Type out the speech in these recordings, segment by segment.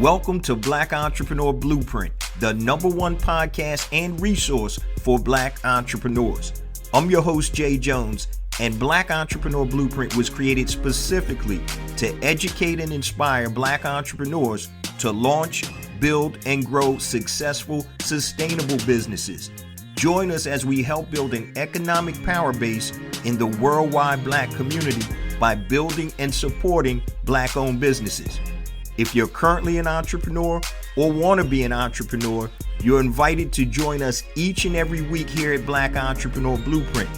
Welcome to Black Entrepreneur Blueprint, the #1 podcast and resource for Black entrepreneurs. I'm your host, Jay Jones, and Black Entrepreneur Blueprint was created specifically to educate and inspire Black entrepreneurs to launch, build, and grow successful, sustainable businesses. Join us as we help build an economic power base in the worldwide Black community by building and supporting Black-owned businesses. If you're currently an entrepreneur or want to be an entrepreneur, you're invited to join us each and every week here at Black Entrepreneur Blueprint.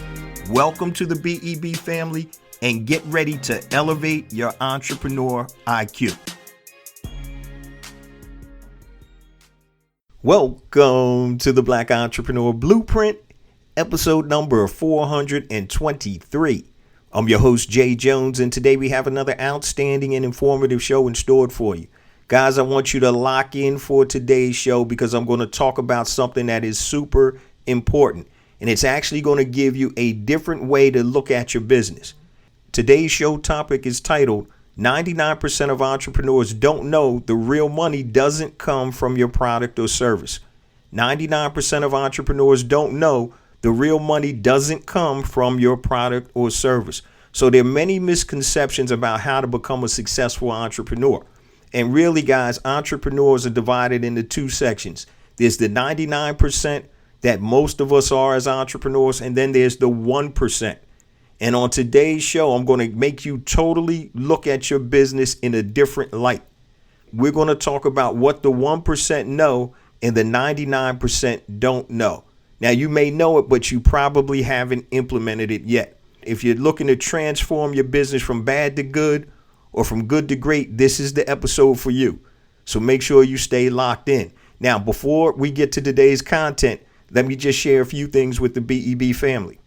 Welcome to the BEB family and get ready to elevate your entrepreneur IQ. Welcome to the Black Entrepreneur Blueprint, episode number 423. I'm your host, Jay Jones, and today we have another outstanding and informative show in store for you. Guys, I want you to lock in for today's show because I'm going to talk about something that is super important, and it's actually going to give you a different way to look at your business. Today's show topic is titled, 99% of entrepreneurs don't know the real money doesn't come from your product or service. 99% of entrepreneurs don't know the real money doesn't come from your product or service. So there are many misconceptions about how to become a successful entrepreneur. And really, guys, entrepreneurs are divided into two sections. There's the 99% that most of us are as entrepreneurs, and then there's the 1%. And on today's show, I'm going to make you totally look at your business in a different light. We're going to talk about what the 1% know and the 99% don't know. Now, you may know it, but you probably haven't implemented it yet. If you're looking to transform your business from bad to good or from good to great, this is the episode for you. So make sure you stay locked in. Now, before we get to today's content, let me just share a few things with the BEB family.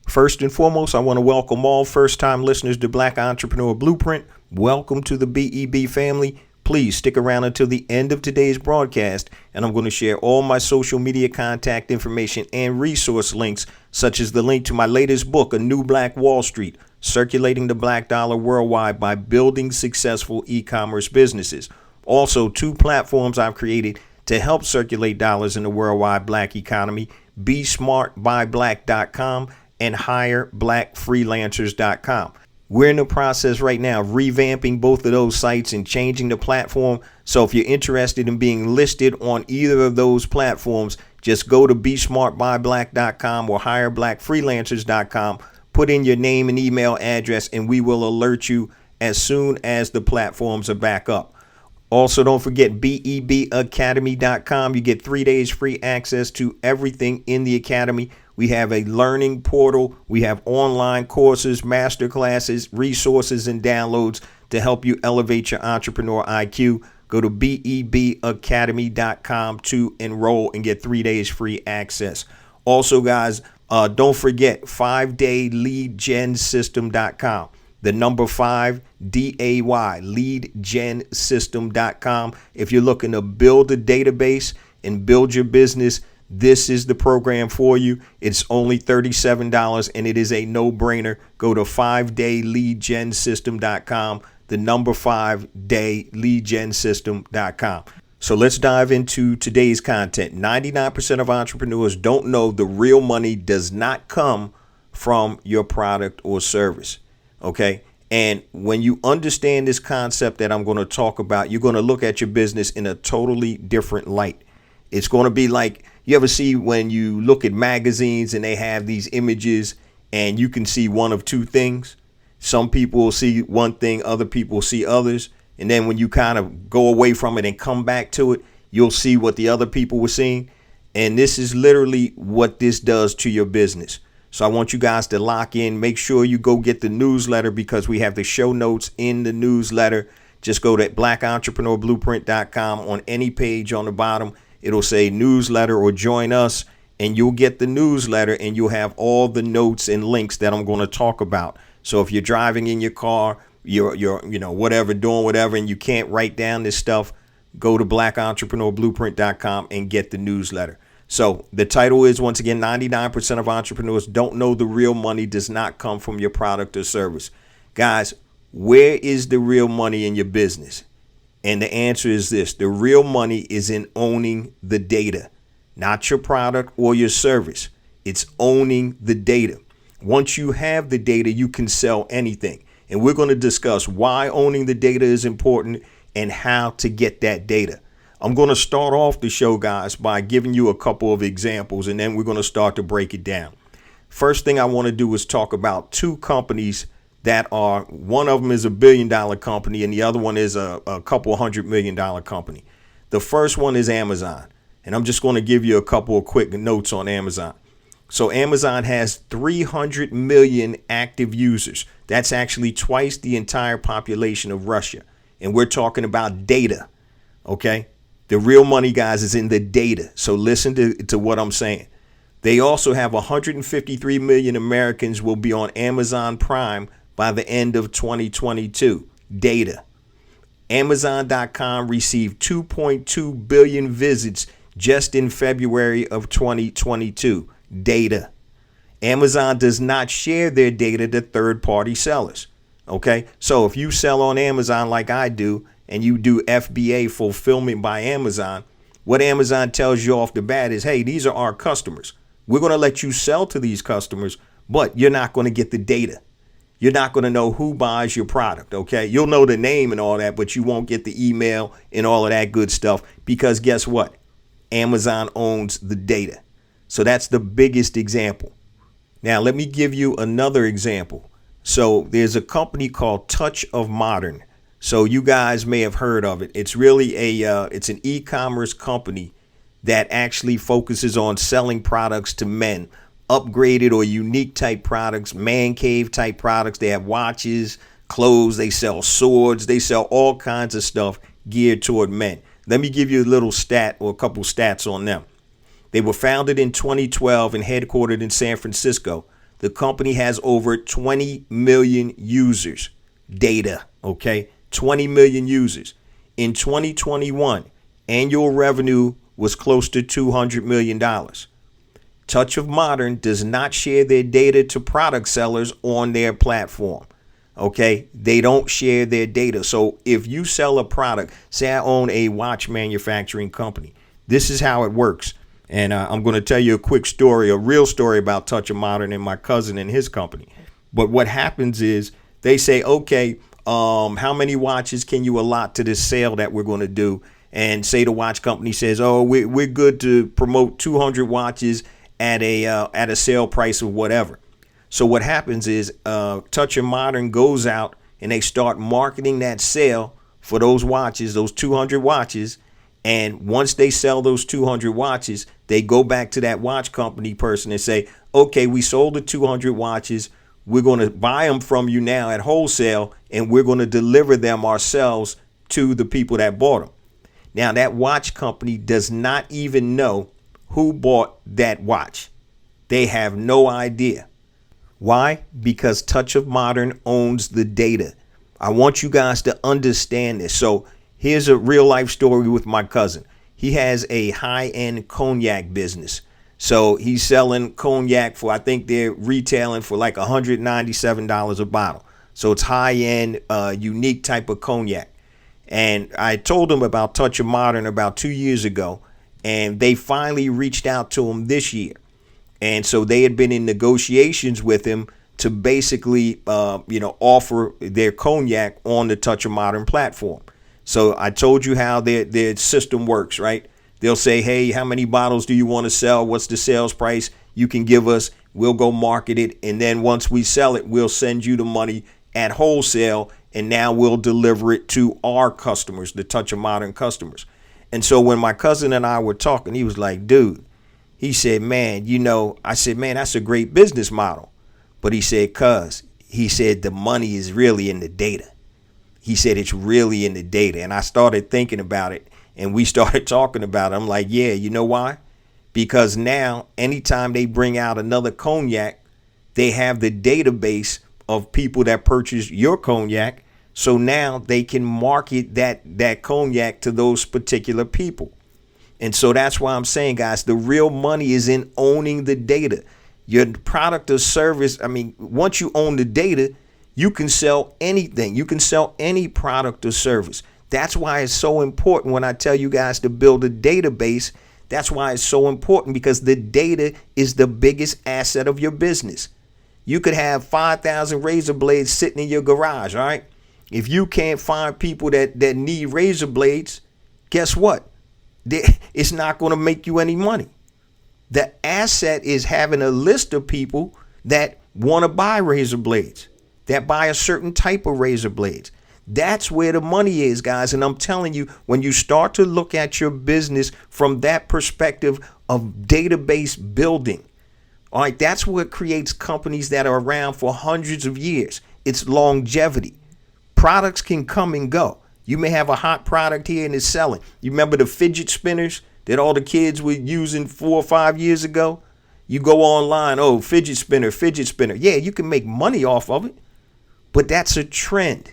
First and foremost, I want to welcome all first-time listeners to Black Entrepreneur Blueprint. Welcome to the BEB family. Please stick around until the end of today's broadcast, and I'm going to share all my social media contact information and resource links, such as the link to my latest book, A New Black Wall Street, Circulating the Black Dollar Worldwide by Building Successful E-Commerce Businesses. Also, 2 platforms I've created to help circulate dollars in the worldwide Black economy, BeSmartByBlack.com and HireBlackFreelancers.com. We're in the process right now of revamping both of those sites and changing the platform. So if you're interested in being listed on either of those platforms, just go to BeSmartByBlack.com or HireBlackFreelancers.com, put in your name and email address, and we will alert you as soon as the platforms are back up. Also, don't forget BEBacademy.com. You get 3 days free access to everything in the academy. We have a learning portal. We have online courses, master classes, resources, and downloads to help you elevate your entrepreneur IQ. Go to BEBacademy.com to enroll and get 3 days free access. Also, guys, don't forget 5dayleadgensystem.com. The number 5, DAY, leadgensystem.com. If you're looking to build a database and build your business, this is the program for you. It's only $37 and it is a no-brainer. Go to 5dayleadgensystem.com, the number 5dayleadgensystem.com. So let's dive into today's content. 99% of entrepreneurs don't know the real money does not come from your product or service. Okay. And when you understand this concept that I'm going to talk about, you're going to look at your business in a totally different light. It's going to be like, you ever see when you look at magazines and they have these images and you can see one of two things? Some people will see one thing, other people will see others. And then when you kind of go away from it and come back to it, you'll see what the other people were seeing. And this is literally what this does to your business. So I want you guys to lock in. Make sure you go get the newsletter because we have the show notes in the newsletter. Just go to blackentrepreneurblueprint.com. On any page on the bottom, it'll say newsletter or join us, and you'll get the newsletter and you'll have all the notes and links that I'm going to talk about. So if you're driving in your car, you're whatever, doing whatever, and you can't write down this stuff, go to blackentrepreneurblueprint.com and get the newsletter. So the title is, once again, 99% of entrepreneurs don't know the real money does not come from your product or service. Guys, where is the real money in your business? And the answer is this: the real money is in owning the data, not your product or your service. It's owning the data. Once you have the data, you can sell anything. And we're going to discuss why owning the data is important and how to get that data. I'm going to start off the show, guys, by giving you a couple of examples, and then we're going to start to break it down. First thing I want to do is talk about two companies that are, one of them is $1 billion company and the other one is a couple $100 million company. The first one is Amazon. And I'm just going to give you a couple of quick notes on Amazon. So Amazon has 300 million active users. That's actually twice the entire population of Russia. And we're talking about data. Okay. The real money, guys, is in the data. So listen to what I'm saying. They also have 153 million Americans will be on Amazon Prime by the end of 2022. Data. Amazon.com received 2.2 billion visits just in February of 2022. Data. Amazon does not share their data to third-party sellers. Okay, so if you sell on Amazon like I do, and you do FBA, fulfillment by Amazon, what Amazon tells you off the bat is, hey, these are our customers. We're going to let you sell to these customers, but you're not going to get the data. You're not going to know who buys your product. Okay, you'll know the name and all that, but you won't get the email and all of that good stuff, because guess what? Amazon owns the data. So that's the biggest example. Now, let me give you another example. So there's a company called Touch of Modern. So you guys may have heard of it. It's really it's an e-commerce company that actually focuses on selling products to men, upgraded or unique type products, man cave type products. They have watches, clothes, they sell swords, they sell all kinds of stuff geared toward men. Let me give you a little stat or a couple stats on them. They were founded in 2012 and headquartered in San Francisco. The company has over 20 million users. Data, okay? 20 million users. In 2021, annual revenue was close to $200 million. Touch of Modern does not share their data to product sellers on their platform. Okay, they don't share their data. So if you sell a product, say I own a watch manufacturing company, this is how it works. And I'm going to tell you a quick story, a real story about Touch of Modern and my cousin and his company. But what happens is they say, okay, how many watches can you allot to this sale that we're going to do? And say the watch company says, oh, we're good to promote 200 watches at a sale price of whatever. So what happens is Touch of Modern goes out and they start marketing that sale for those watches, those 200 watches. And once they sell those 200 watches, they go back to that watch company person and say, okay, we sold the 200 watches. We're going to buy them from you now at wholesale, and we're going to deliver them ourselves to the people that bought them. Now, that watch company does not even know who bought that watch. They have no idea. Why? Because Touch of Modern owns the data. I want you guys to understand this. So here's a real life story with my cousin. He has a high-end cognac business. So he's selling cognac for, I think they're retailing for like $197 a bottle. So it's high-end, unique type of cognac. And I told him about Touch of Modern about 2 years ago, and they finally reached out to him this year. And so they had been in negotiations with him to basically, offer their cognac on the Touch of Modern platform. So I told you how their system works, right? They'll say, hey, how many bottles do you want to sell? What's the sales price you can give us? We'll go market it. And then once we sell it, we'll send you the money at wholesale. And now we'll deliver it to our customers, the Touch of Modern customers. And so when my cousin and I were talking, he was like, dude, he said, man, I said, man, that's a great business model. But he said, he said, the money is really in the data. He said, it's really in the data. And I started thinking about it, and we started talking about it. I'm like, yeah, you know why? Because now anytime they bring out another cognac, they have the database of people that purchase your cognac. So now they can market that cognac to those particular people. And so that's why I'm saying, guys, the real money is in owning the data. Your product or service, once you own the data, you can sell anything. You can sell any product or service. That's why it's so important when I tell you guys to build a database. That's why it's so important, because the data is the biggest asset of your business. You could have 5,000 razor blades sitting in your garage, all right? If you can't find people that need razor blades, guess what? It's not going to make you any money. The asset is having a list of people that want to buy razor blades, that buy a certain type of razor blades. That's where the money is, guys. And I'm telling you, when you start to look at your business from that perspective of database building, all right, that's what creates companies that are around for hundreds of years. It's longevity. Products can come and go. You may have a hot product here and it's selling. You remember the fidget spinners that all the kids were using 4 or 5 years ago? You go online, oh, fidget spinner. Yeah, you can make money off of it, but that's a trend.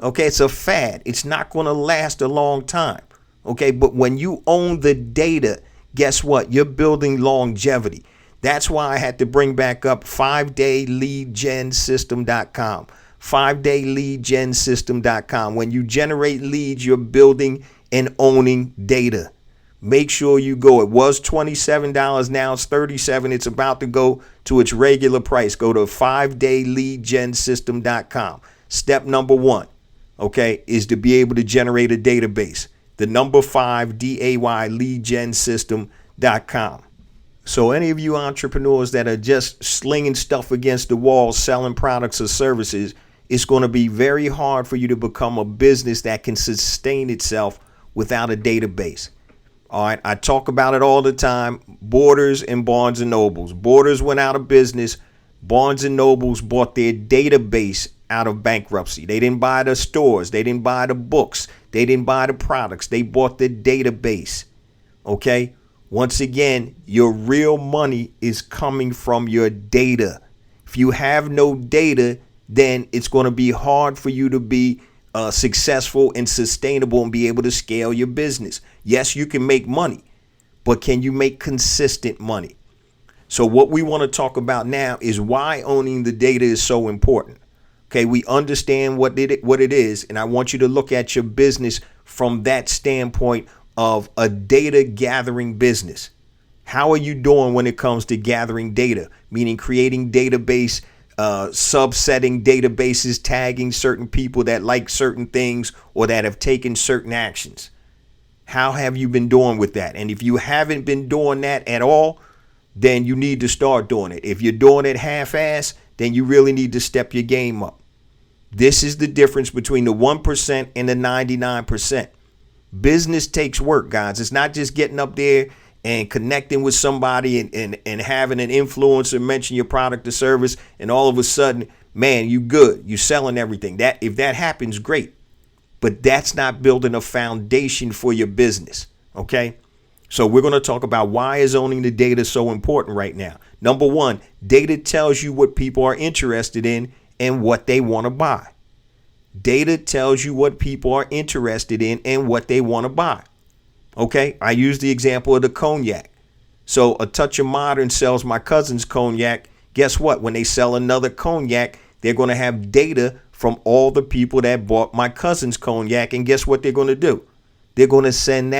Okay, it's a fad. It's not going to last a long time. Okay, but when you own the data, guess what? You're building longevity. That's why I had to bring back up 5dayleadgensystem.com. 5dayleadgensystem.com. When you generate leads, you're building and owning data. Make sure you go. It was $27. Now it's $37. It's about to go to its regular price. Go to 5dayleadgensystem.com. Step number 1, okay, is to be able to generate a database. The number 5, DAY, leadgensystem.com. So any of you entrepreneurs that are just slinging stuff against the wall, selling products or services, it's going to be very hard for you to become a business that can sustain itself without a database. All right, I talk about it all the time. Borders and Barnes and Nobles. Borders went out of business. Barnes and Nobles bought their database out of bankruptcy. They didn't buy the stores. They didn't buy the books. They didn't buy the products. They bought the database. Okay? Once again, your real money is coming from your data. If you have no data, then it's going to be hard for you to be successful and sustainable and be able to scale your business. Yes, you can make money, but can you make consistent money? So what we want to talk about now is why owning the data is so important. Okay, we understand what it is, and I want you to look at your business from that standpoint of a data gathering business. How are you doing when it comes to gathering data? Meaning creating database, subsetting databases, tagging certain people that like certain things or that have taken certain actions. How have you been doing with that? And if you haven't been doing that at all, then you need to start doing it. If you're doing it half-ass, then you really need to step your game up. This is the difference between the 1% and the 99%. Business takes work, guys. It's not just getting up there and connecting with somebody and having an influencer mention your product or service, and all of a sudden, man, you good. You selling everything. That if that happens, great. But that's not building a foundation for your business. Okay? So we're going to talk about why is owning the data so important right now. Number 1, data tells you what people are interested in and what they want to buy. Data tells you what people are interested in and what they want to buy. Okay, I use the example of the cognac. So A Touch of Modern sells my cousin's cognac. Guess what? When they sell another cognac, they're going to have data from all the people that bought my cousin's cognac. And guess what they're going to do? They're going to send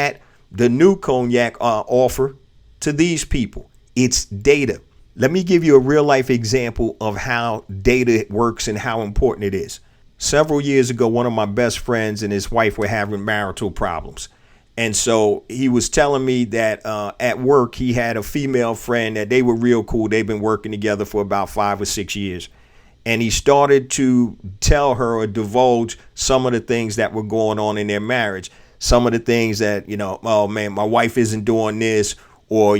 the new cognac offer to these people. It's data. Let me give you a real life example of how data works and how important it is. Several years ago, one of my best friends and his wife were having marital problems. And so he was telling me that at work, he had a female friend that they were real cool. They've been working together for about 5 or 6 years. And he started to tell her or divulge some of the things that were going on in their marriage. Some of the things that, oh man, my wife isn't doing this, or,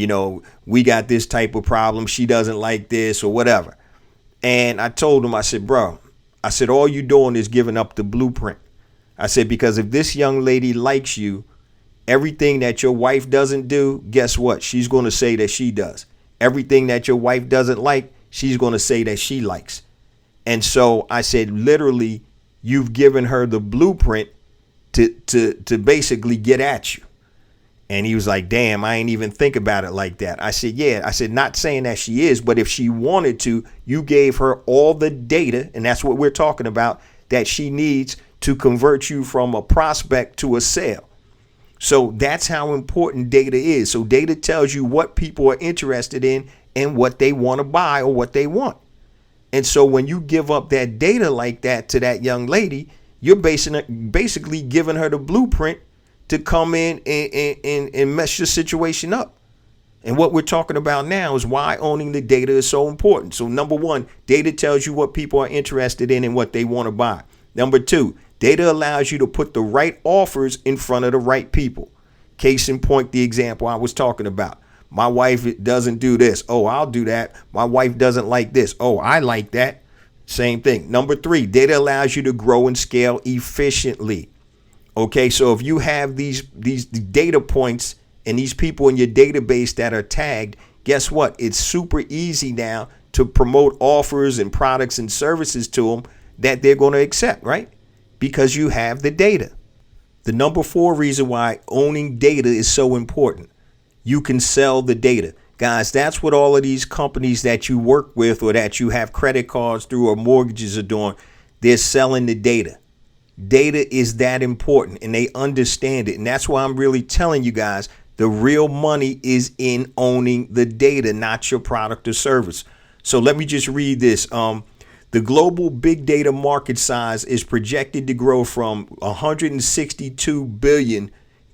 we got this type of problem. She doesn't like this or whatever. And I told him, I said, bro, all you doing is giving up the blueprint. I said, because if this young lady likes you, everything that your wife doesn't do, guess what? She's going to say that she does. Everything that your wife doesn't like, she's going to say that she likes. And so I said, literally, you've given her the blueprint to basically get at you. And he was like, damn, I ain't even think about it like that. I said, yeah. I said, not saying that she is, but if she wanted to, you gave her all the data, and that's what we're talking about, that she needs to convert you from a prospect to a sale. So that's how important data is. So data tells you what people are interested in and what they want to buy or what they want. And so when you give up that data like that to that young lady, you're basically giving her the blueprint to come in and mess your situation up. And what we're talking about now is why owning the data is so important. So number one, data tells you what people are interested in and what they want to buy. Number two, data allows you to put the right offers in front of the right people. Case in point, the example I was talking about. My wife doesn't do this. Oh, I'll do that. My wife doesn't like this. Oh, I like that. Same thing. Number three, data allows you to grow and scale efficiently. Okay, so if you have these data points and these people in your database that are tagged, guess what? It's super easy now to promote offers and products and services to them that they're going to accept, right? Because you have the data. The number four reason why owning data is so important. You can sell the data. Guys, that's what all of these companies that you work with or that you have credit cards through or mortgages are doing. They're selling the data. Data is that important and they understand it. And that's why I'm really telling you guys, the real money is in owning the data, not your product or service. So let me just read this. The global big data market size is projected to grow from 162 billion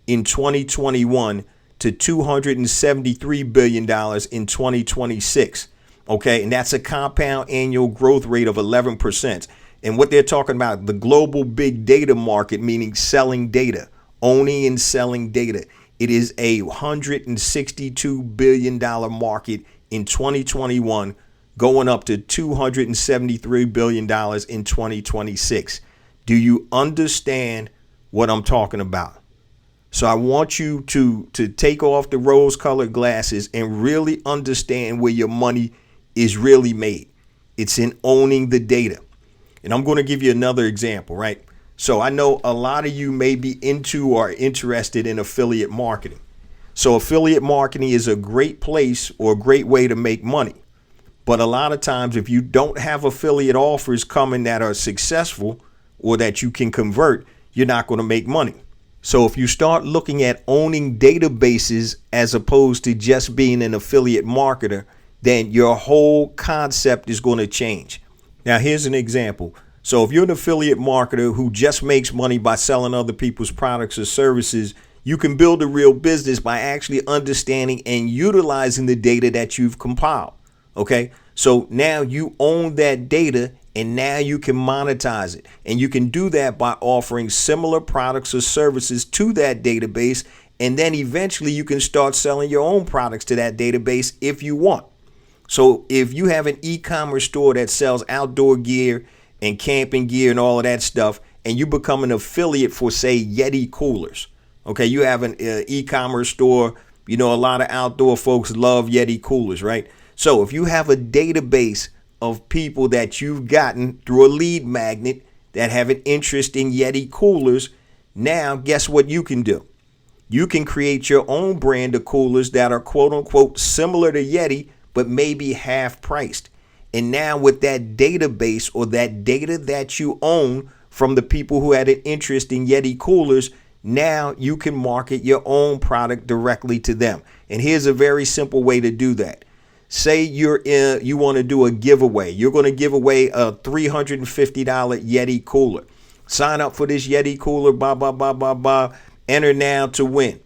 in 2021 to $273 billion in 2026. Okay, and that's a compound annual growth rate of 11%. And what they're talking about, the global big data market, meaning selling data, owning and selling data. It is a $162 billion market in 2021, going up to $273 billion in 2026. Do you understand what I'm talking about? So I want you to take off the rose-colored glasses and really understand where your money is really made. It's in owning the data. And I'm going to give you another example, right? So I know a lot of you may be into or interested in affiliate marketing. So affiliate marketing is a great place or a great way to make money. But a lot of times, if you don't have affiliate offers coming that are successful or that you can convert, you're not going to make money. So if you start looking at owning databases as opposed to just being an affiliate marketer, then your whole concept is going to change. Now, here's an example. So if you're an affiliate marketer who just makes money by selling other people's products or services, you can build a real business by actually understanding and utilizing the data that you've compiled. Okay, so now you own that data and now you can monetize it. And you can do that by offering similar products or services to that database. And then eventually you can start selling your own products to that database if you want. So if you have an e-commerce store that sells outdoor gear and camping gear and all of that stuff, and you become an affiliate for, say, Yeti coolers. Okay, you have an e-commerce store. You know, a lot of outdoor folks love Yeti coolers, right? So if you have a database of people that you've gotten through a lead magnet that have an interest in Yeti coolers, now guess what you can do? You can create your own brand of coolers that are quote unquote similar to Yeti, but maybe half priced. And now with that database or that data that you own from the people who had an interest in Yeti coolers, now you can market your own product directly to them. And here's a very simple way to do that. Say you want to do a giveaway. You're going to give away a $350 Yeti cooler. Sign up for this Yeti cooler, blah, blah, blah, blah, blah. Enter now to win.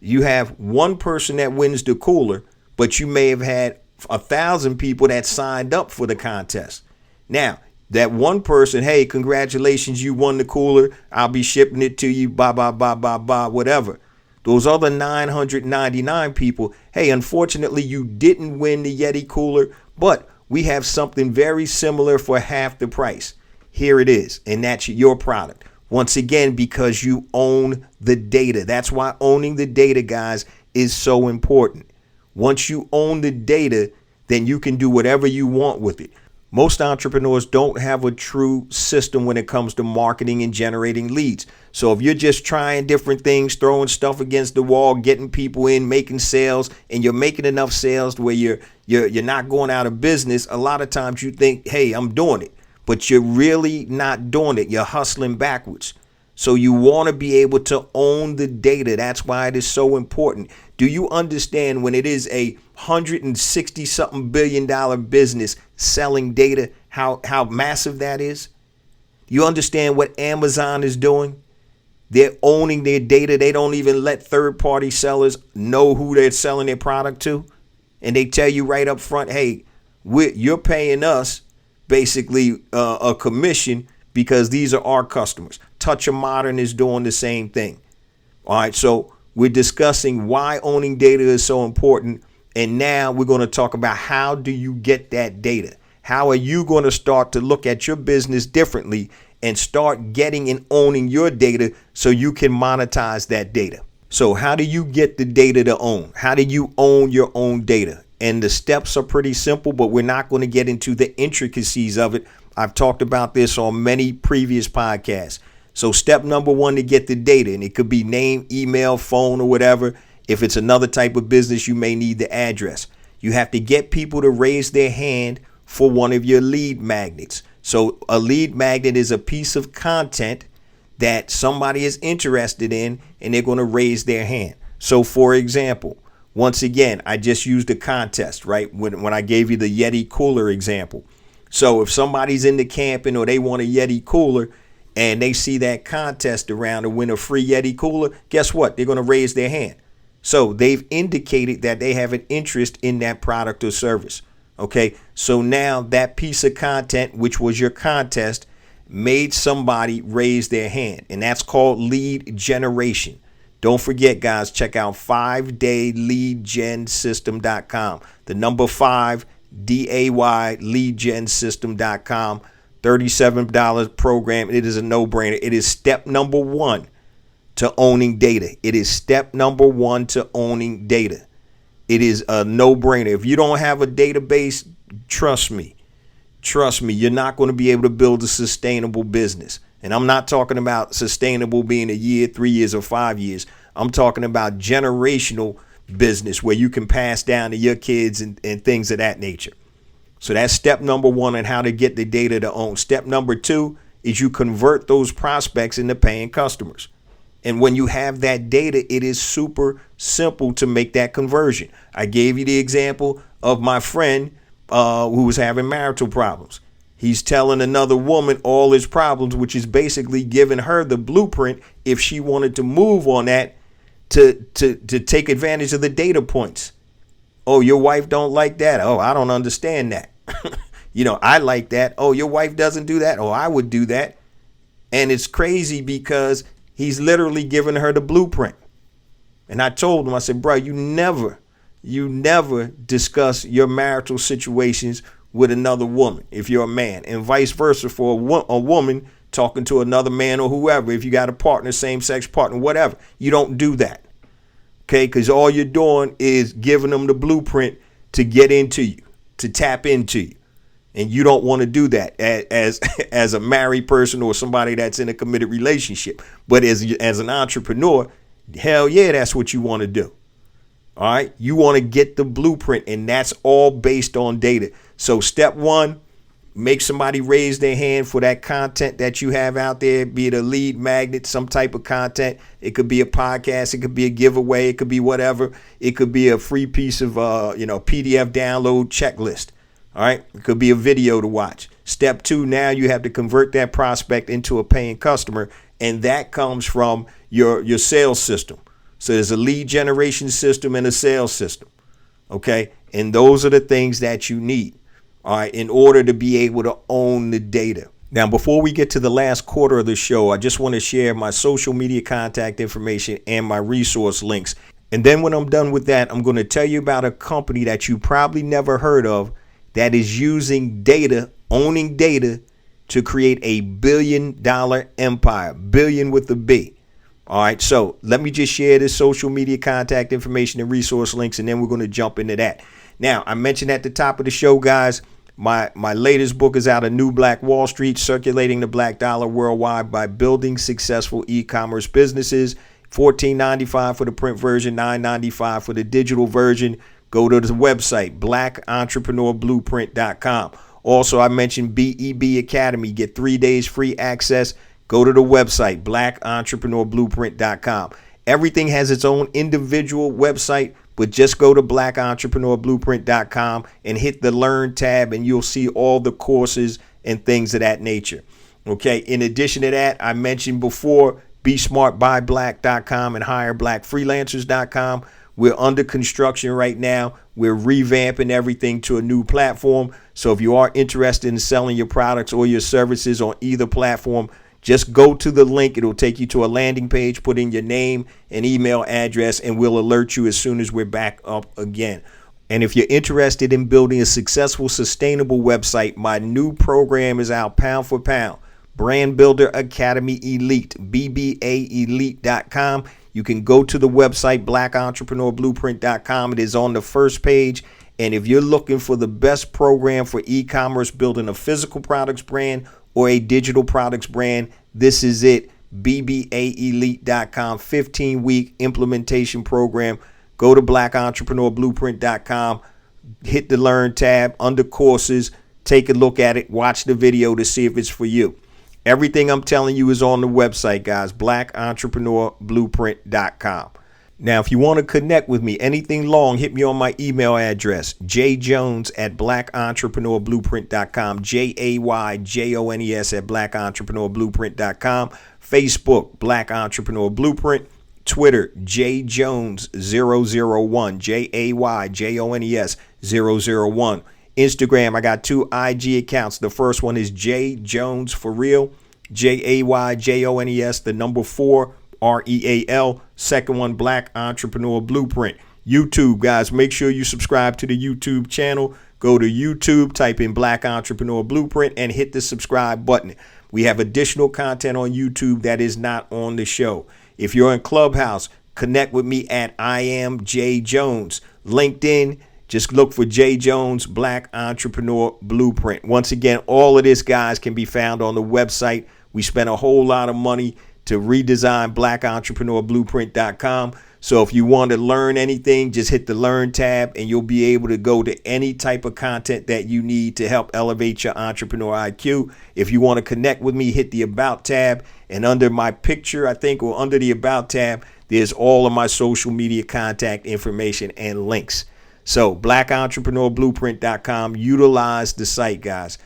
You have one person that wins the cooler, but you may have had 1,000 people that signed up for the contest. Now, that one person, hey, congratulations, you won the cooler. I'll be shipping it to you, blah, blah, blah, blah, blah, whatever. Those other 999 people, hey, unfortunately, you didn't win the Yeti cooler, but we have something very similar for half the price. Here it is, and that's your product. Once again, because you own the data. That's why owning the data, guys, is so important. Once you own the data, then you can do whatever you want with it. Most entrepreneurs don't have a true system when it comes to marketing and generating leads. So if you're just trying different things, throwing stuff against the wall, getting people in, making sales, and you're making enough sales where you're not going out of business, a lot of times you think, hey, I'm doing it. but you're really not doing it. You're hustling backwards. So you want to be able to own the data. That's why it is so important. Do you understand when it is a $160 something billion business selling data, how massive that is? You understand what Amazon is doing? They're owning their data. They don't even let third party sellers know who they're selling their product to. And they tell you right up front, hey, you're paying us basically a commission because these are our customers. Touch of Modern is doing the same thing. All right, so we're discussing why owning data is so important. And now we're going to talk about how do you get that data? How are you going to start to look at your business differently and start getting and owning your data so you can monetize that data? So how do you get the data to own? How do you own your own data? And the steps are pretty simple, but we're not going to get into the intricacies of it. I've talked about this on many previous podcasts. So step number one to get the data, and it could be name, email, phone, or whatever. If it's another type of business, you may need the address. You have to get people to raise their hand for one of your lead magnets. So a lead magnet is a piece of content that somebody is interested in, and they're going to raise their hand. So for example, once again, I just used a contest, right? When I gave you the Yeti cooler example. So if somebody's into camping or they want a Yeti cooler and they see that contest around to win a free Yeti cooler, guess what? They're going to raise their hand. So they've indicated that they have an interest in that product or service. Okay, so now that piece of content, which was your contest, made somebody raise their hand, and that's called lead generation. Don't forget, guys, check out 5dayleadgensystem.com. The number 5, DAY, leadgensystem.com. $37 program. It is a no-brainer. It is step number one to owning data. It is step number one to owning data. It is a no-brainer. If you don't have a database, trust me, you're not going to be able to build a sustainable business. And I'm not talking about sustainable being a year, 3 years, or 5 years. I'm talking about generational business where you can pass down to your kids and things of that nature. So that's step number one on how to get the data to own. Step number two is you convert those prospects into paying customers. And when you have that data, it is super simple to make that conversion. I gave you the example of my friend who was having marital problems. He's telling another woman all his problems, which is basically giving her the blueprint if she wanted to move on that to take advantage of the data points. Oh, your wife don't like that. Oh, I don't understand that. I like that. Oh, your wife doesn't do that. Oh, I would do that. And it's crazy because he's literally giving her the blueprint. And I told him, I said, bro, you never discuss your marital situations with another woman if you're a man, and vice versa for a woman talking to another man or whoever. If you got a partner, same-sex partner, whatever, you don't do that. Okay, because all you're doing is giving them the blueprint to get into you, to tap into you. And you don't want to do that as a married person or somebody that's in a committed relationship. But as an entrepreneur, hell yeah, that's what you want to do. All right. You want to get the blueprint, and that's all based on data. So step one, make somebody raise their hand for that content that you have out there, be it a lead magnet, some type of content. It could be a podcast. It could be a giveaway. It could be whatever. It could be a free piece of, PDF download checklist. All right. It could be a video to watch. Step two, now you have to convert that prospect into a paying customer. And that comes from your sales system. So there's a lead generation system and a sales system. OK, and those are the things that you need. All right, in order to be able to own the data. Now, before we get to the last quarter of the show, I just want to share my social media contact information and my resource links. And then when I'm done with that, I'm going to tell you about a company that you probably never heard of that is using data, owning data, to create a $1 billion empire, billion with a B. All right, so let me just share this social media contact information and resource links, and then we're going to jump into that. Now, I mentioned at the top of the show, guys, my latest book is out, A New Black Wall Street, Circulating the Black Dollar Worldwide by Building Successful E-Commerce Businesses. $14.95 for the print version, $9.95 for the digital version. Go to the website, blackentrepreneurblueprint.com. Also, I mentioned BEB Academy. Get 3 days free access. Go to the website, blackentrepreneurBlueprint.com. Everything has its own individual website, but just go to blackentrepreneurBlueprint.com and hit the Learn tab, and you'll see all the courses and things of that nature. Okay, in addition to that, I mentioned before, BeSmartByBlack.com and HireBlackFreelancers.com. We're under construction right now. We're revamping everything to a new platform. So if you are interested in selling your products or your services on either platform, just go to the link. It'll take you to a landing page. Put in your name and email address, and we'll alert you as soon as we're back up again. And if you're interested in building a successful, sustainable website, my new program is out pound for pound. Brand Builder Academy Elite, BBAElite.com. You can go to the website, blackentrepreneurBlueprint.com. It is on the first page. And if you're looking for the best program for e-commerce, building a physical products brand or a digital products brand, this is it. BBAElite.com, 15-week implementation program. Go to blackentrepreneurBlueprint.com, hit the Learn tab under courses, take a look at it, watch the video to see if it's for you. Everything I'm telling you is on the website, guys, blackentrepreneurBlueprint.com. Now, if you want to connect with me, anything long, hit me on my email address, jjones@blackentrepreneurBlueprint.com, JAYJONES at blackentrepreneurBlueprint.com, Facebook, Black Entrepreneur Blueprint, Twitter, jjones001, JAYJONES 001. Instagram, I got 2 IG accounts. The first one is J Jones for real, JAYJONES, the number 4, REAL. Second one, Black Entrepreneur Blueprint. YouTube, guys, make sure you subscribe to the YouTube channel. Go to YouTube, type in Black Entrepreneur Blueprint, and hit the subscribe button. We have additional content on YouTube that is not on the show. If you're in Clubhouse, connect with me at I am J Jones. LinkedIn, just look for J Jones, Black Entrepreneur Blueprint. Once again, all of this, guys, can be found on the website. We spent a whole lot of money to redesign blackentrepreneurBlueprint.com. So if you want to learn anything, just hit the Learn tab, and you'll be able to go to any type of content that you need to help elevate your entrepreneur IQ. If you want to connect with me, hit the About tab, and under my picture, I think, or under the About tab, there's all of my social media contact information and links. So blackentrepreneurBlueprint.com, utilize the site, guys.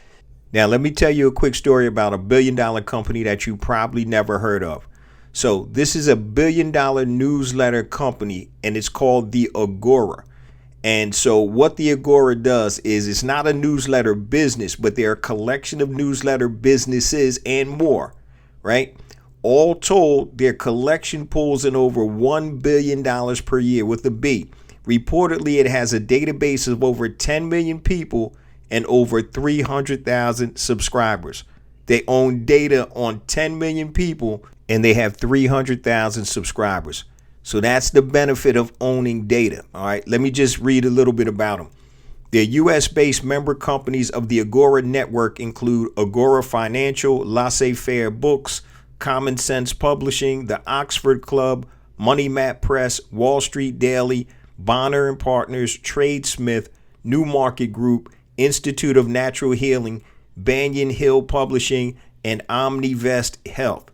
Now, let me tell you a quick story about a $1 billion company that you probably never heard of. So this is a $1 billion newsletter company, and it's called the Agora. And so what the Agora does is, it's not a newsletter business, but they're a collection of newsletter businesses and more, right? All told, their collection pulls in over $1 billion per year with a B. Reportedly, it has a database of over 10 million people and over 300,000 subscribers. They own data on 10 million people, and they have 300,000 subscribers. So that's the benefit of owning data. All right, let me just read a little bit about them. Their US-based member companies of the Agora network include Agora Financial, Laissez-Faire Books, Common Sense Publishing, the Oxford Club, Money Map Press, Wall Street Daily, Bonner and Partners, Tradesmith, New Market Group, Institute of Natural Healing, Banyan Hill Publishing, and Omnivest Health.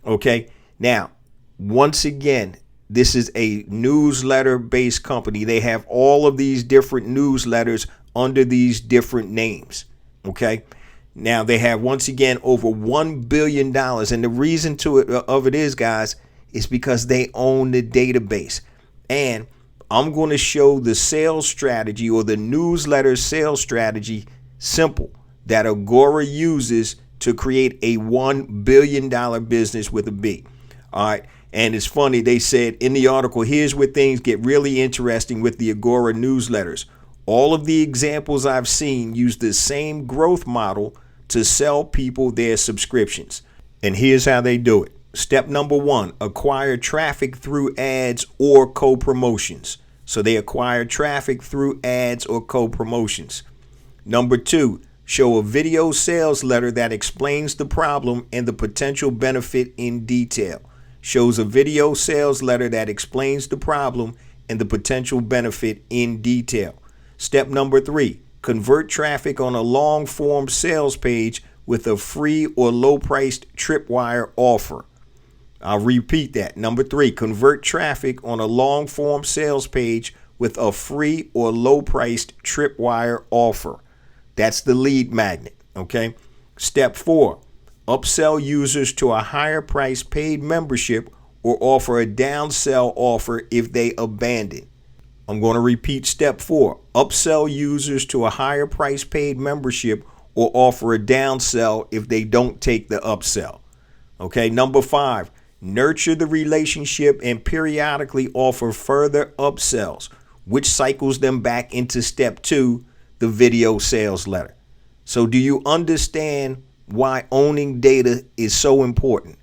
Okay, now, once again, this is a newsletter-based company. They have all of these different newsletters under these different names. Okay, now they have, once again, over $1 billion. And the reason of it is, guys, is because they own the database. And I'm going to show the sales strategy, or the newsletter sales strategy, simple, that Agora uses to create a $1 billion business with a B. All right. And it's funny, they said in the article, here's where things get really interesting with the Agora newsletters. All of the examples I've seen use the same growth model to sell people their subscriptions. And here's how they do it. Step number 1, acquire traffic through ads or co-promotions. So they acquire traffic through ads or co-promotions. Number 2, show a video sales letter that explains the problem and the potential benefit in detail. Shows a video sales letter that explains the problem and the potential benefit in detail. Step number 3, convert traffic on a long form sales page with a free or low priced tripwire offer. I'll repeat that. Number 3, convert traffic on a long form sales page with a free or low priced tripwire offer. That's the lead magnet. Okay. Step 4, upsell users to a higher price paid membership or offer a downsell offer if they abandon. I'm going to repeat step 4. Upsell users to a higher price paid membership or offer a downsell if they don't take the upsell. Okay. Number 5, nurture the relationship and periodically offer further upsells, which cycles them back into step 2, the video sales letter. So do you understand why owning data is so important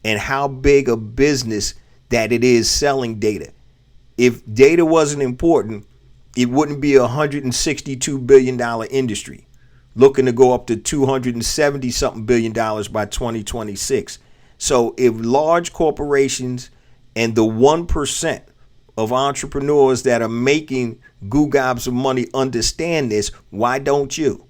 and how big a business that it is selling data? If data wasn't important, it wouldn't be a $162 billion industry looking to go up to $270 something billion by 2026. So if large corporations and the 1% of entrepreneurs that are making gobs of money understand this, why don't you?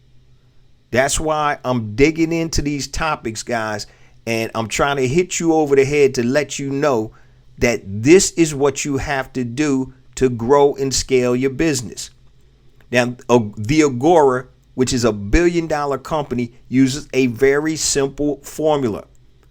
That's why I'm digging into these topics, guys, and I'm trying to hit you over the head to let you know that this is what you have to do to grow and scale your business. Now, the Agora, which is $1 billion company, uses a very simple formula.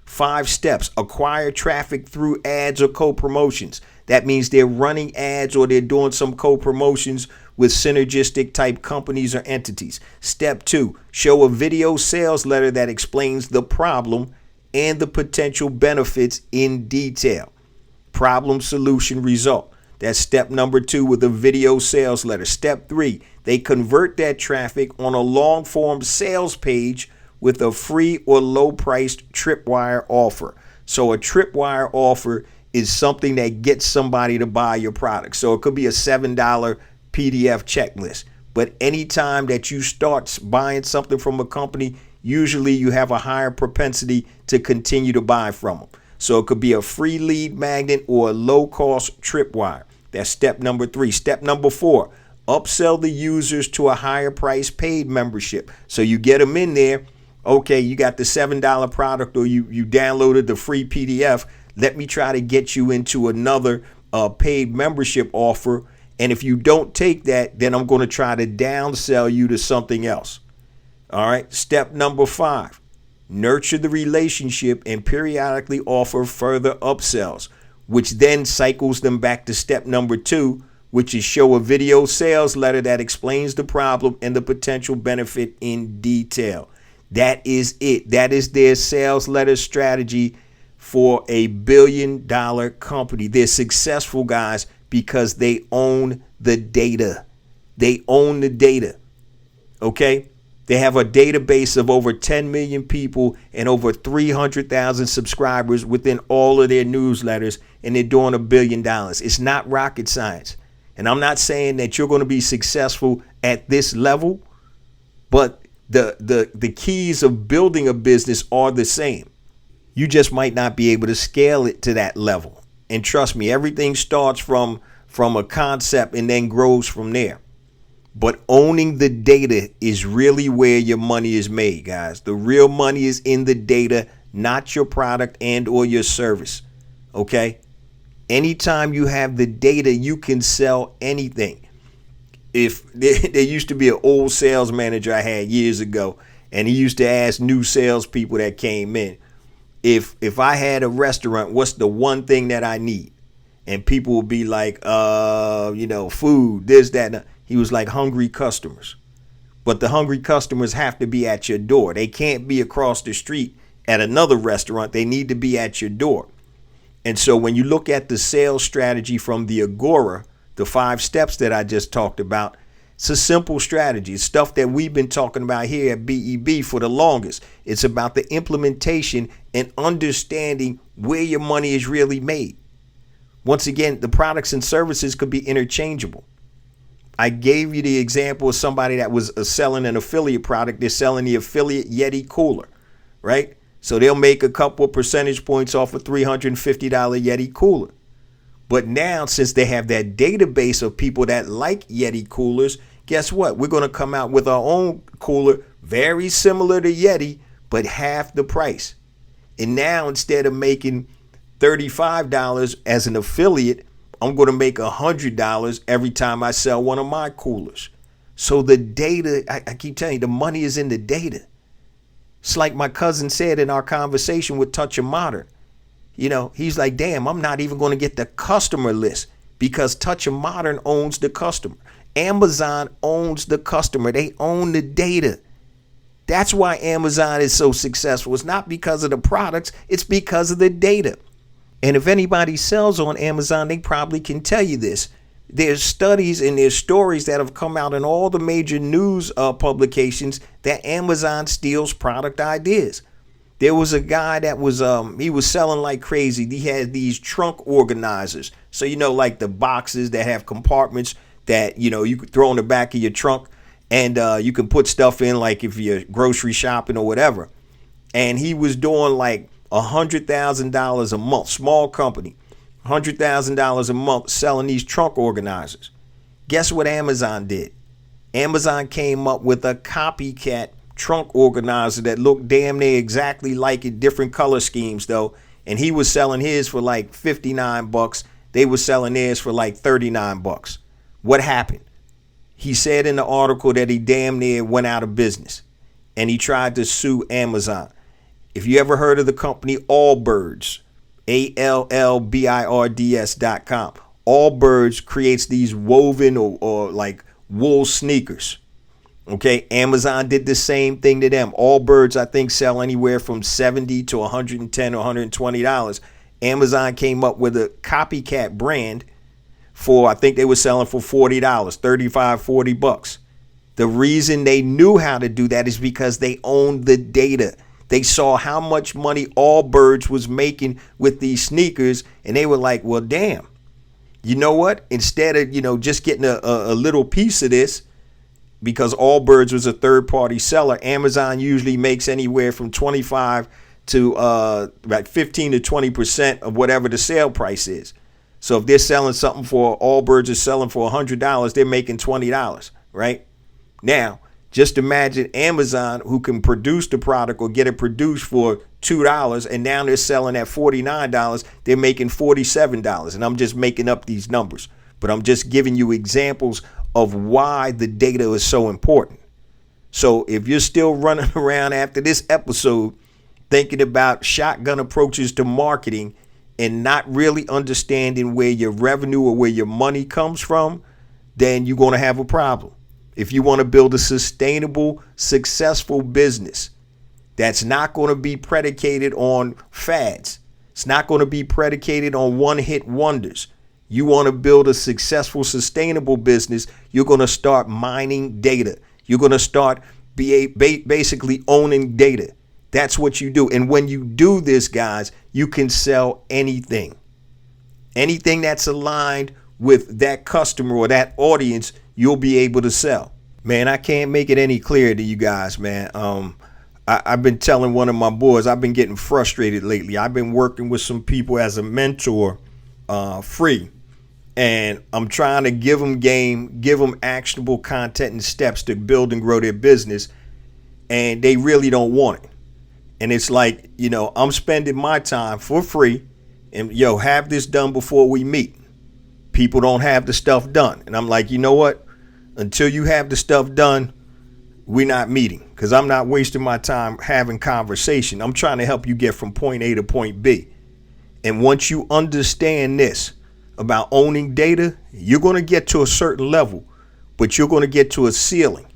5 steps. Acquire traffic through ads or co-promotions. That means they're running ads or they're doing some co-promotions with synergistic type companies or entities. Step 2, show a video sales letter that explains the problem and the potential benefits in detail. Problem, solution, result. That's step number 2 with a video sales letter. Step 3, they convert that traffic on a long form sales page with a free or low priced tripwire offer. So a tripwire offer is something that gets somebody to buy your product. So it could be a $7 PDF checklist. But anytime that you start buying something from a company, usually you have a higher propensity to continue to buy from them. So it could be a free lead magnet or a low cost tripwire. That's step number 3. Step number 4, upsell the users to a higher price paid membership. So you get them in there. Okay, you got the $7 product or you downloaded the free PDF. Let me try to get you into another paid membership offer. And if you don't take that, then I'm going to try to downsell you to something else. All right. Step number 5, nurture the relationship and periodically offer further upsells, which then cycles them back to step number 2, which is show a video sales letter that explains the problem and the potential benefit in detail. That is it. That is their sales letter strategy for a $1 billion company. They're successful, guys, because they own the data. They own the data. Okay? They have a database of over 10 million people and over 300,000 subscribers within all of their newsletters, and they're doing $1 billion. It's not rocket science. And I'm not saying that you're going to be successful at this level, but the keys of building a business are the same. You just might not be able to scale it to that level. And trust me, everything starts from a concept and then grows from there. But owning the data is really where your money is made, guys. The real money is in the data, not your product and or your service. Okay? Anytime you have the data, you can sell anything. If there used to be an old sales manager I had years ago, and he used to ask new salespeople that came in, if I had a restaurant, what's the one thing that I need? And people would be like, food, this, that. And he was like, hungry customers. But the hungry customers have to be at your door. They can't be across the street at another restaurant. They need to be at your door. And so when you look at the sales strategy from the Agora, the 5 steps that I just talked about, it's a simple strategy. It's stuff that we've been talking about here at BEB for the longest. It's about the implementation and understanding where your money is really made. Once again, the products and services could be interchangeable. I gave you the example of somebody that was selling an affiliate product. They're selling the affiliate Yeti cooler, right? So they'll make a couple of percentage points off a $350 Yeti cooler. But now, since they have that database of people that like Yeti coolers, Guess what? We're going to come out with our own cooler, very similar to Yeti, but half the price. And now instead of making $35 as an affiliate, I'm going to make $100 every time I sell one of my coolers. So the data, I keep telling you, the money is in the data. It's like my cousin said in our conversation with Touch of Modern. You know, he's like, damn, I'm not even going to get the customer list because Touch of Modern owns the customer. Amazon owns the customer. They own the data. That's why Amazon is so successful. It's not because of the products. It's because of the data. And if anybody sells on Amazon, they probably can tell you this. There's studies and there's stories that have come out in all the major news publications that Amazon steals product ideas. There was a guy that was he was selling like crazy. He had these trunk organizers. So, you know, like the boxes that have compartments that, you know, you could throw in the back of your trunk and you can put stuff in, like if you're grocery shopping or whatever. And he was doing like $100,000 a month, small company, $100,000 a month selling these trunk organizers. Guess what Amazon did? Amazon came up with a copycat trunk organizer that looked damn near exactly like it, different color schemes though. And he was selling his for like $59. They were selling theirs for like $39. What happened? He said in the article that he damn near went out of business and he tried to sue Amazon. If you ever heard of the company Allbirds, ALLBIRDS.com, Allbirds creates these woven or like wool sneakers. Okay, Amazon did the same thing to them. Allbirds, I think, sell anywhere from $70 to $110 or $120. Amazon came up with a copycat brand for, I think they were selling for $40, $35, $40. The reason they knew how to do that is because they owned the data. They saw how much money Allbirds was making with these sneakers, and they were like, well, damn, you know what? Instead of, you know, just getting a little piece of this, because Allbirds was a third-party seller, Amazon usually makes anywhere from 25 to about 15 to 20% of whatever the sale price is. So if they're selling something for, Allbirds is selling for $100, they're making $20, right? Now, just imagine Amazon, who can produce the product or get it produced for $2, and now they're selling at $49, they're making $47. And I'm just making up these numbers, but I'm just giving you examples of why the data is so important. So if you're still running around after this episode thinking about shotgun approaches to marketing and not really understanding where your revenue or where your money comes from, then you're going to have a problem. If you want to build a sustainable, successful business that's not going to be predicated on fads, it's not going to be predicated on one-hit wonders. You want to build a successful, sustainable business, you're going to start mining data. You're going to start basically owning data. That's what you do. And when you do this, guys, you can sell anything. Anything that's aligned with that customer or that audience, you'll be able to sell. Man, I can't make it any clearer to you guys, man. I've been telling one of my boys, I've been getting frustrated lately. I've been working with some people as a mentor free. And I'm trying to give them game, give them actionable content and steps to build and grow their business. And they really don't want it. And it's like, you know, I'm spending my time for free and, have this done before we meet. People don't have the stuff done. And I'm like, you know what? Until you have the stuff done, we're not meeting, because I'm not wasting my time having conversation. I'm trying to help you get from point A to point B. And once you understand this about owning data, you're going to get to a certain level, but you're going to get to a ceiling.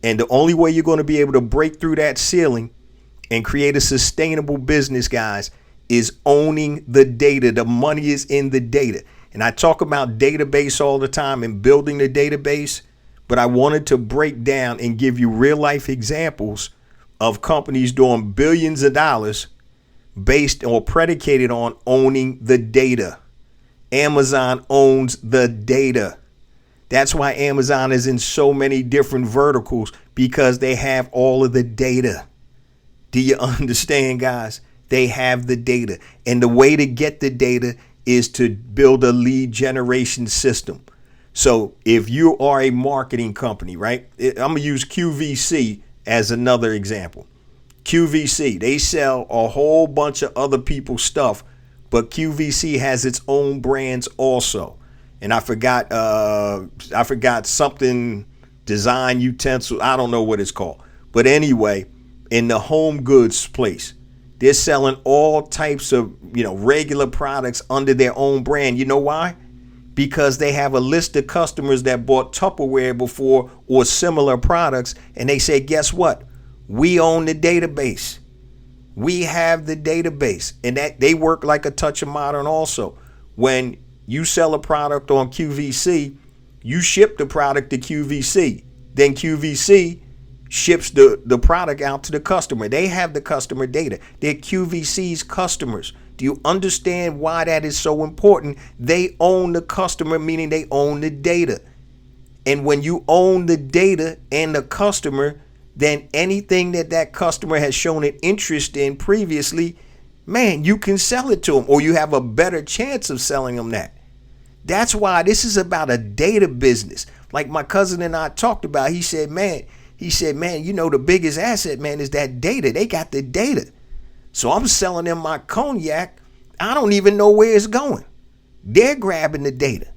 And the only way you're going to be able to break through that ceiling and create a sustainable business, guys, is owning the data. The money is in the data. And I talk about database all the time and building the database, but I wanted to break down and give you real life examples of companies doing billions of dollars based or predicated on owning the data. Amazon owns the data. That's why Amazon is in so many different verticals, because they have all of the data. Do you understand, guys? They have the data. And the way to get the data is to build a lead generation system. So if you are a marketing company, right? I'm going to use QVC as another example. QVC, they sell a whole bunch of other people's stuff, but QVC has its own brands also. And I forgot something, design utensil. I don't know what it's called. But anyway, in the home goods place, they're selling all types of, regular products under their own brand. You know why? Because they have a list of customers that bought Tupperware before or similar products. And they say, guess what? We own the database. We have the database. And that they work like a touch of modern also. When you sell a product on QVC, you ship the product to QVC. Then QVC ships the product out to the customer. They have the customer data. They're QVC's customers. Do you understand why that is so important? They own the customer, meaning they own the data. And when you own the data and the customer, then anything that customer has shown an interest in previously, man, you can sell it to them, or you have a better chance of selling them that. That's why this is about a data business. Like my cousin and I talked about, he said, man, the biggest asset, man, is that data. They got the data. So I'm selling them my cognac. I don't even know where it's going. They're grabbing the data.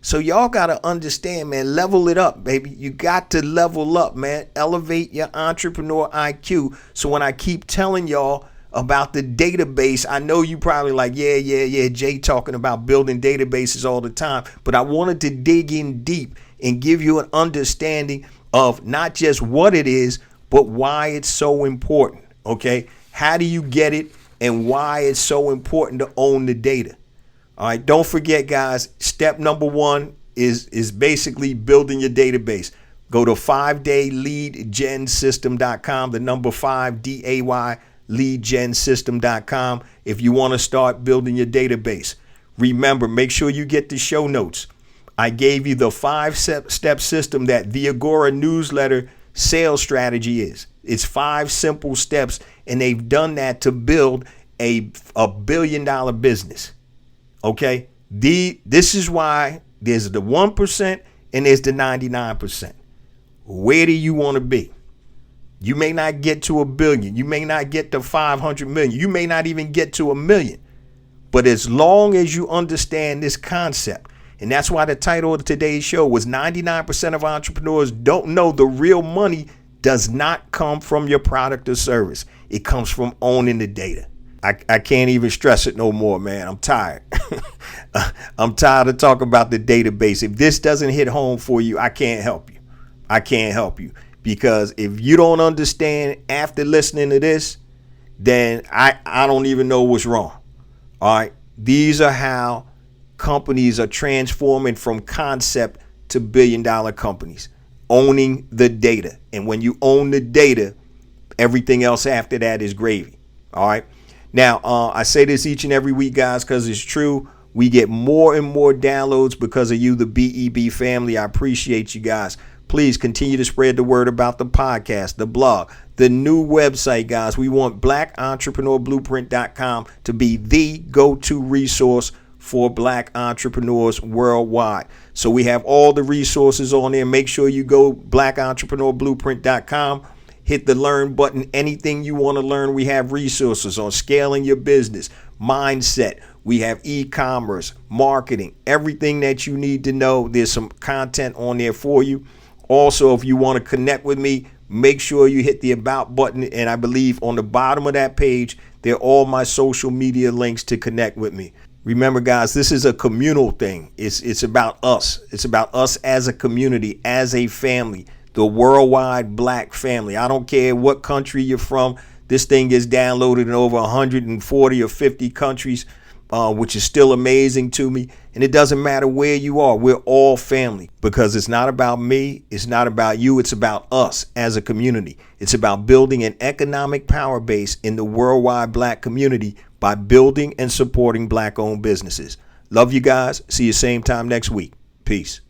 So y'all got to understand, man, level it up, baby. You got to level up, man. Elevate your entrepreneur IQ. So when I keep telling y'all about the database, I know you probably like, yeah, Jay talking about building databases all the time. But I wanted to dig in deep and give you an understanding of not just what it is, but why it's so important. Okay. How do you get it and why it's so important to own the data? All right. Don't forget, guys, step number one is basically building your database. Go to 5dayleadgensystem.com, the number 5 DAY leadgensystem.com if you want to start building your database. Remember, make sure you get the show notes. I gave you the 5-step system that the Agora newsletter sales strategy is. It's 5 simple steps, and they've done that to build a $1 billion business. Okay? This is why there's the 1% and there's the 99%. Where do you want to be? You may not get to $1 billion. You may not get to 500 million. You may not even get to 1 million. But as long as you understand this concept, and that's why the title of today's show was 99% of entrepreneurs don't know the real money does not come from your product or service. It comes from owning the data. I can't even stress it no more, man. I'm tired. I'm tired of talking about the database. If this doesn't hit home for you, I can't help you. I can't help you. Because if you don't understand after listening to this, then I don't even know what's wrong. All right. These are how companies are transforming from concept to $1 billion companies, owning the data. And when you own the data, everything else after that is gravy. All right. Now, I say this each and every week, guys, because it's true. We get more and more downloads because of you, the BEB family. I appreciate you guys. Please continue to spread the word about the podcast, the blog, the new website, guys. We want BlackEntrepreneurBlueprint.com to be the go-to resource for Black entrepreneurs worldwide. So we have all the resources on there. Make sure you go BlackEntrepreneurBlueprint.com. Hit the learn button. Anything you want to learn, we have resources on scaling your business, mindset. We have e-commerce, marketing, everything that you need to know. There's some content on there for you. Also, if you want to connect with me, make sure you hit the about button. And I believe on the bottom of that page, they're all my social media links to connect with me. Remember, guys, this is a communal thing. It's about us. It's about us as a community, as a family, the worldwide Black family. I don't care what country you're from. This thing gets downloaded in over 140 or 50 countries, which is still amazing to me. And it doesn't matter where you are. We're all family because it's not about me. It's not about you. It's about us as a community. It's about building an economic power base in the worldwide Black community by building and supporting Black-owned businesses. Love you guys. See you same time next week. Peace.